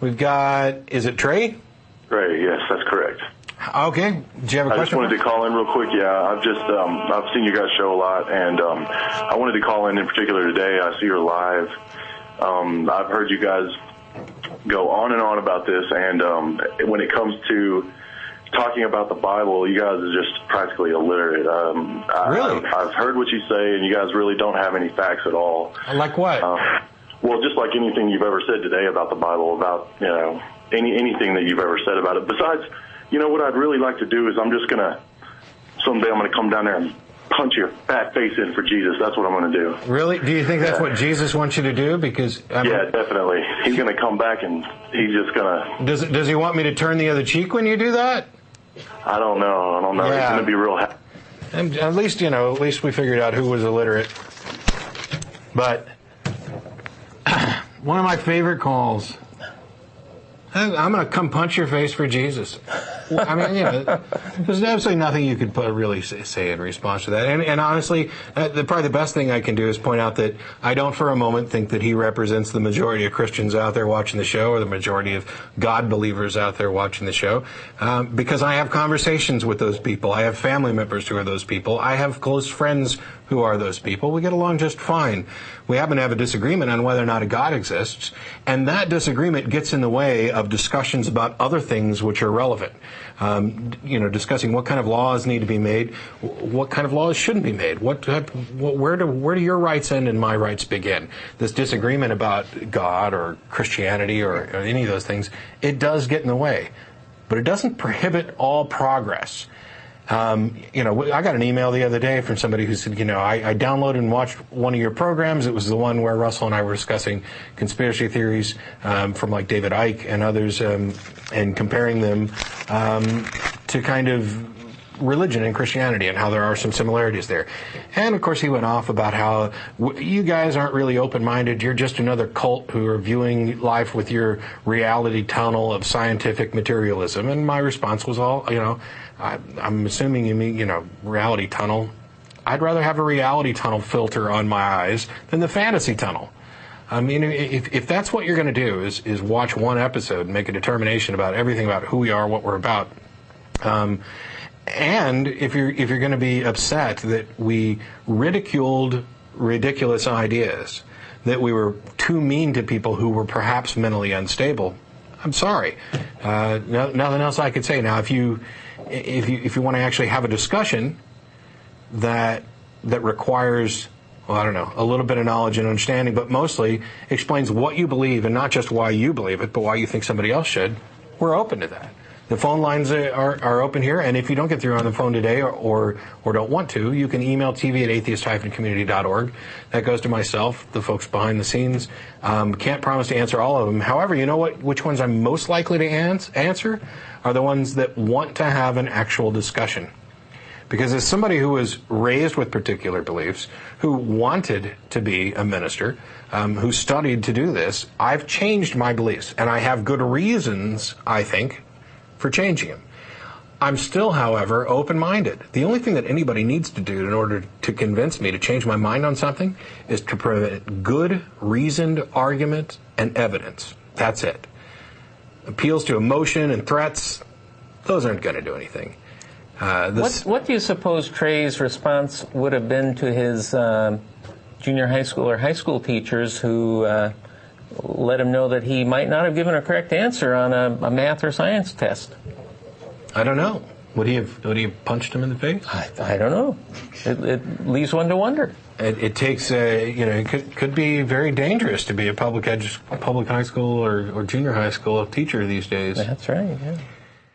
We've got, is it Trey? Trey, yes, that's correct. Okay. Do you have a question? I just wanted to call in real quick. Yeah, I've seen you guys show a lot, and I wanted to call in particular today. I see you're live. I've heard you guys go on and on about this, and when it comes to talking about the Bible, you guys are just practically illiterate. Really? I've heard what you say, and you guys really don't have any facts at all. Like what? Well, just like anything you've ever said today about the Bible, about anything that you've ever said about it. Besides, what I'd really like to do is someday I'm gonna come down there and punch your fat face in for Jesus. That's what I'm going to do. Really? Do you think that's what Jesus wants you to do? Because yeah, definitely. He's going to come back and he's just going to... Does he want me to turn the other cheek when you do that? I don't know. Yeah. He's going to be real happy. And at least we figured out who was illiterate. But one of my favorite calls... I'm going to come punch your face for Jesus. I mean, there's absolutely nothing you could really say in response to that. And honestly, probably the best thing I can do is point out that I don't for a moment think that he represents the majority of Christians out there watching the show or the majority of God believers out there watching the show, because I have conversations with those people. I have family members who are those people. I have close friends who are those people. We get along just fine. We happen to have a disagreement on whether or not a God exists, and that disagreement gets in the way of discussions about other things which are relevant. Discussing what kind of laws need to be made, what kind of laws shouldn't be made, where do your rights end and my rights begin. This disagreement about God or Christianity or any of those things, it does get in the way, but it doesn't prohibit all progress. I got an email the other day from somebody who said, I downloaded and watched one of your programs. It was the one where Russell and I were discussing conspiracy theories from like David Icke and others, and comparing them to kind of religion and Christianity and how there are some similarities there. And of course he went off about how you guys aren't really open-minded. You're just another cult who are viewing life with your reality tunnel of scientific materialism. And my response was I'm assuming you mean, reality tunnel. I'd rather have a reality tunnel filter on my eyes than the fantasy tunnel. I mean, if that's what you're going to do is watch one episode and make a determination about everything about who we are, what we're about, and if you're going to be upset that we ridiculed ridiculous ideas, that we were too mean to people who were perhaps mentally unstable, I'm sorry. Nothing else I could say. Now, if you want to actually have a discussion that requires, a little bit of knowledge and understanding, but mostly explains what you believe and not just why you believe it, but why you think somebody else should, we're open to that. The phone lines are open here, and if you don't get through on the phone today or don't want to, you can email tv@atheist-community.org. That goes to myself, the folks behind the scenes. Can't promise to answer all of them. However, you know which ones I'm most likely to answer are the ones that want to have an actual discussion. Because as somebody who was raised with particular beliefs, who wanted to be a minister, who studied to do this, I've changed my beliefs, and I have good reasons, I think, for changing them. I'm still, however, open-minded. The only thing that anybody needs to do in order to convince me to change my mind on something is to present good, reasoned argument and evidence. That's it. Appeals to emotion and threats, those aren't going to do anything. What do you suppose Trey's response would have been to his junior high school or high school teachers who let him know that he might not have given a correct answer on a math or science test? I don't know. Would he have punched him in the face? I don't know. It leaves one to wonder. It takes it could be very dangerous to be a public high school or junior high school teacher these days. That's right. Yeah.